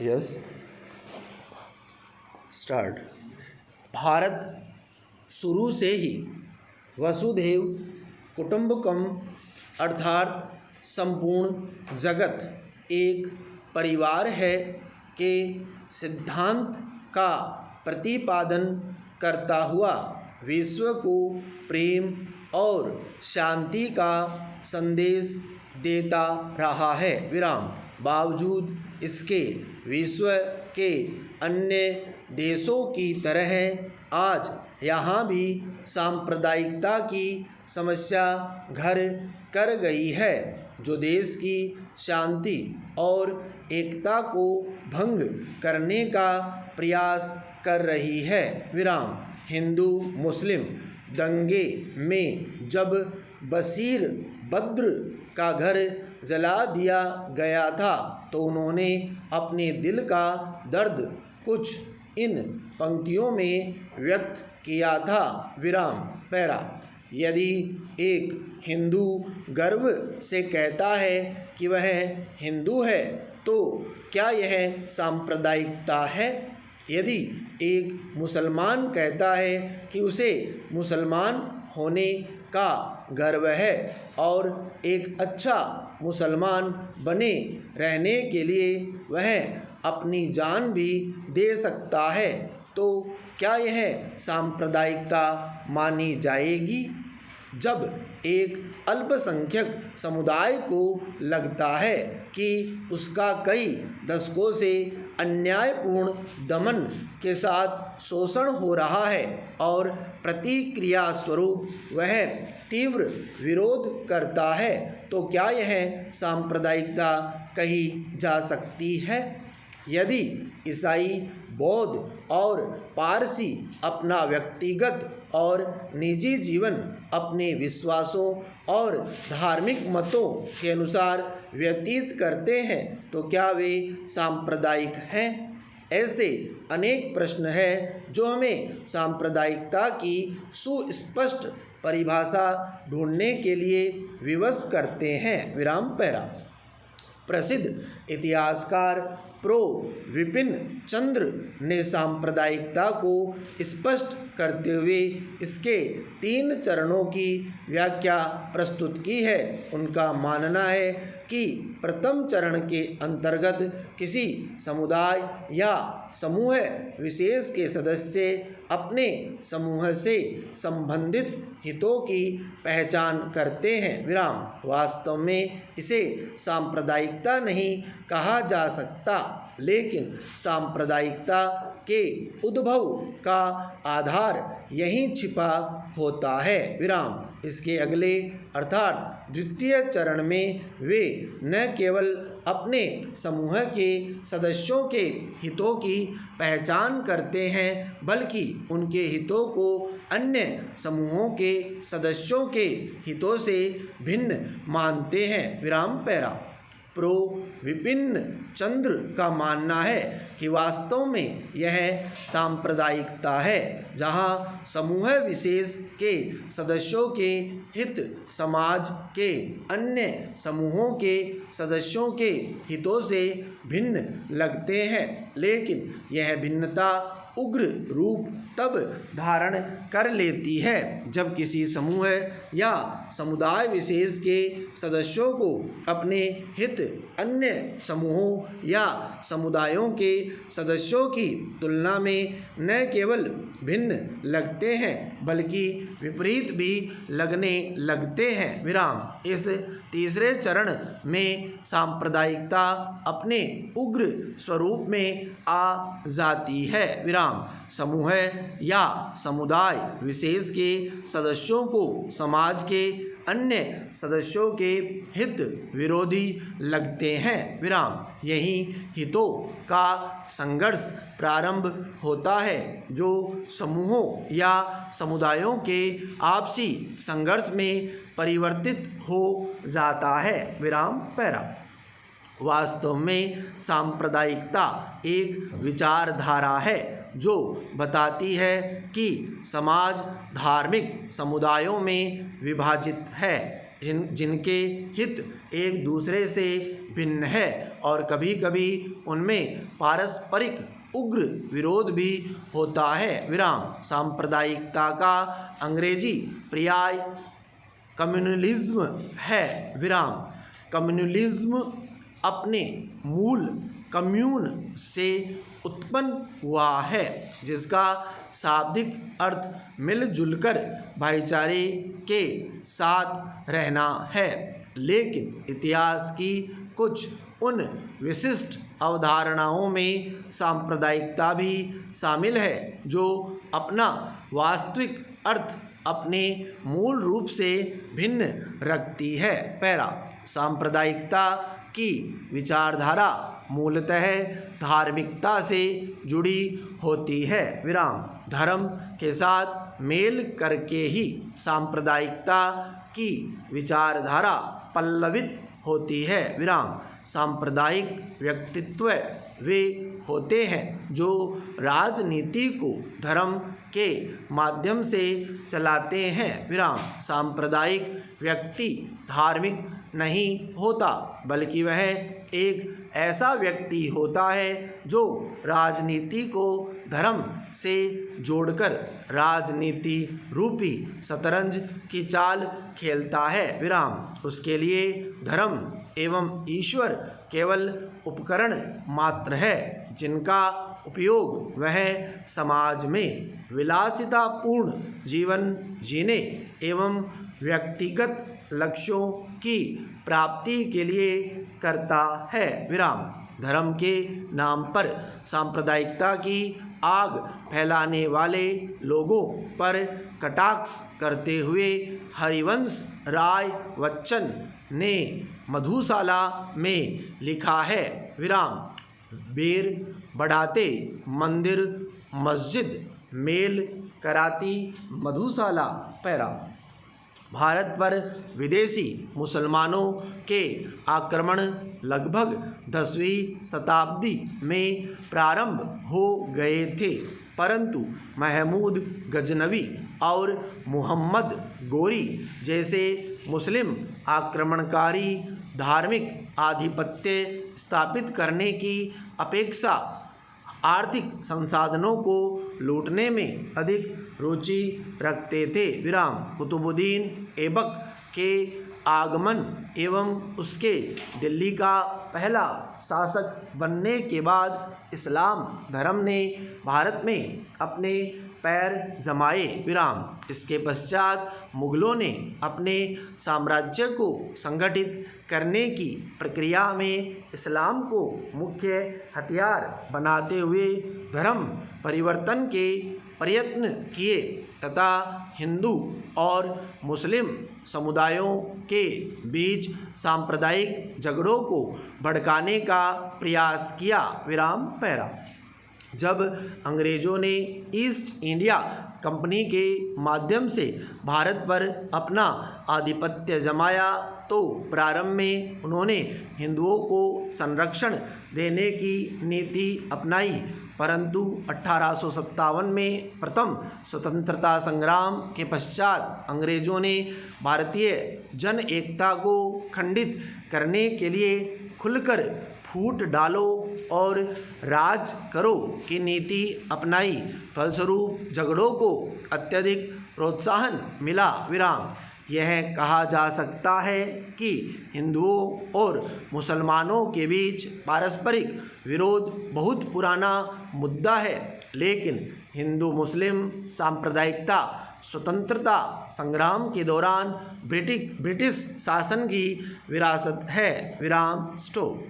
Yes start. Bharat शुरू से ही वसुधैव कुटुंबकम अर्थात संपूर्ण जगत एक परिवार है के सिद्धांत का प्रतिपादन करता हुआ विश्व को प्रेम और शांति का संदेश देता रहा है। विराम। बावजूद इसके विश्व के अन्य देशों की तरह आज यहाँ भी सांप्रदायिकता की समस्या घर कर गई है, जो देश की शांति और एकता को भंग करने का प्रयास कर रही है। विराम। हिंदू मुस्लिम दंगे में जब बशीर बद्र का घर जला दिया गया था तो उन्होंने अपने दिल का दर्द कुछ इन पंक्तियों में व्यक्त किया था। विराम। पैरा। यदि एक हिंदू गर्व से कहता है कि वह हिंदू है तो क्या यह सांप्रदायिकता है? यदि एक मुसलमान कहता है कि उसे मुसलमान होने का गर्व है और एक अच्छा मुसलमान बने रहने के लिए वह अपनी जान भी दे सकता है, तो क्या यह सांप्रदायिकता मानी जाएगी? जब एक अल्पसंख्यक समुदाय को लगता है कि उसका कई दशकों से अन्यायपूर्ण दमन के साथ शोषण हो रहा है और प्रतिक्रिया स्वरूप वह तीव्र विरोध करता है, तो क्या यह सांप्रदायिकता कही जा सकती है? यदि ईसाई, बौद्ध और पारसी अपना व्यक्तिगत और निजी जीवन अपने विश्वासों और धार्मिक मतों के अनुसार व्यतीत करते हैं तो क्या वे सांप्रदायिक हैं? ऐसे अनेक प्रश्न हैं जो हमें सांप्रदायिकता की सुस्पष्ट परिभाषा ढूंढने के लिए विवश करते हैं। विराम। पैरा। प्रसिद्ध इतिहासकार प्रो विपिन चंद्र ने सांप्रदायिकता को स्पष्ट करते हुए इसके 3 चरणों की व्याख्या प्रस्तुत की है। उनका मानना है कि प्रथम चरण के अंतर्गत किसी समुदाय या समूह विशेष के सदस्य अपने समूह से संबंधित हितों की पहचान करते हैं। विराम। वास्तव में इसे सांप्रदायिकता नहीं कहा जा सकता, लेकिन सांप्रदायिकता के उद्भव का आधार यहीं छिपा होता है। विराम। इसके अगले अर्थात द्वितीय चरण में वे न केवल अपने समूह के सदस्यों के हितों की पहचान करते हैं, बल्कि उनके हितों को अन्य समूहों के सदस्यों के हितों से भिन्न मानते हैं। विराम। पैरा। प्रो विपिन चंद्र का मानना है कि वास्तव में यह सांप्रदायिकता है जहाँ समूह विशेष के सदस्यों के हित समाज के अन्य समूहों के सदस्यों के हितों से भिन्न लगते हैं, लेकिन यह भिन्नता उग्र रूप तब धारण कर लेती है जब किसी समूह या समुदाय विशेष के सदस्यों को अपने हित अन्य समूहों या समुदायों के सदस्यों की तुलना में न केवल भिन्न लगते हैं बल्कि विपरीत भी लगने लगते हैं। विराम। इस तीसरे चरण में सांप्रदायिकता अपने उग्र स्वरूप में आ जाती है। विराम। समूह या समुदाय विशेष के सदस्यों को समाज के अन्य सदस्यों के हित विरोधी लगते हैं। विराम। यही हितों का संघर्ष प्रारंभ होता है जो समूहों या समुदायों के आपसी संघर्ष में परिवर्तित हो जाता है। विराम। पैरा। वास्तव में सांप्रदायिकता एक विचारधारा है जो बताती है कि समाज धार्मिक समुदायों में विभाजित है जिनके हित एक दूसरे से भिन्न है और कभी कभी उनमें पारस्परिक उग्र विरोध भी होता है। विराम। सांप्रदायिकता का अंग्रेजी पर्याय कम्युनलिज्म है। विराम। कम्युनलिज्म अपने मूल कम्यून से उत्पन्न हुआ है, जिसका शाब्दिक अर्थ मिलजुल कर भाईचारे के साथ रहना है। लेकिन इतिहास की कुछ उन विशिष्ट अवधारणाओं में सांप्रदायिकता भी शामिल है जो अपना वास्तविक अर्थ अपने मूल रूप से भिन्न रखती है। पैरा। सांप्रदायिकता की विचारधारा मूलतः धार्मिकता से जुड़ी होती है। विराम। धर्म के साथ मेल करके ही सांप्रदायिकता की विचारधारा पल्लवित होती है। विराम। सांप्रदायिक व्यक्तित्व वे होते हैं जो राजनीति को धर्म के माध्यम से चलाते हैं। विराम। सांप्रदायिक व्यक्ति धार्मिक नहीं होता, बल्कि वह एक ऐसा व्यक्ति होता है जो राजनीति को धर्म से जोड़कर राजनीति रूपी शतरंज की चाल खेलता है। विराम। उसके लिए धर्म एवं ईश्वर केवल उपकरण मात्र है, जिनका उपयोग वह समाज में विलासितापूर्ण जीवन जीने एवं व्यक्तिगत लक्ष्यों की प्राप्ति के लिए करता है। विराम। धर्म के नाम पर सांप्रदायिकता की आग फैलाने वाले लोगों पर कटाक्ष करते हुए हरिवंश राय बच्चन ने मधुशाला में लिखा है। विराम। बेर बढ़ाते मंदिर मस्जिद मेल कराती मधुशाला। पैरा। भारत पर विदेशी मुसलमानों के आक्रमण लगभग 10वीं शताब्दी में प्रारंभ हो गए थे, परंतु महमूद गजनवी और मुहम्मद गोरी जैसे मुस्लिम आक्रमणकारी धार्मिक आधिपत्य स्थापित करने की अपेक्षा आर्थिक संसाधनों को लूटने में अधिक रुचि रखते थे। विराम। कुतुबुद्दीन ऐबक के आगमन एवं उसके दिल्ली का पहला शासक बनने के बाद इस्लाम धर्म ने भारत में अपने पैर जमाए। विराम। इसके पश्चात मुगलों ने अपने साम्राज्य को संगठित करने की प्रक्रिया में इस्लाम को मुख्य हथियार बनाते हुए धर्म परिवर्तन के प्रयत्न किए तथा हिंदू और मुस्लिम समुदायों के बीच सांप्रदायिक झगड़ों को भड़काने का प्रयास किया। विराम। पैरा। जब अंग्रेज़ों ने ईस्ट इंडिया कंपनी के माध्यम से भारत पर अपना आधिपत्य जमाया तो प्रारंभ में उन्होंने हिंदुओं को संरक्षण देने की नीति अपनाई, परंतु 1857 में प्रथम स्वतंत्रता संग्राम के पश्चात अंग्रेज़ों ने भारतीय जन एकता को खंडित करने के लिए खुलकर फूट डालो और राज करो की नीति अपनाई। फलस्वरूप झगड़ों को अत्यधिक प्रोत्साहन मिला। विराम। यह कहा जा सकता है कि हिंदुओं और मुसलमानों के बीच पारस्परिक विरोध बहुत पुराना मुद्दा है, लेकिन हिंदू मुस्लिम सांप्रदायिकता स्वतंत्रता संग्राम के दौरान ब्रिटिश शासन की विरासत है। विराम। स्टॉप।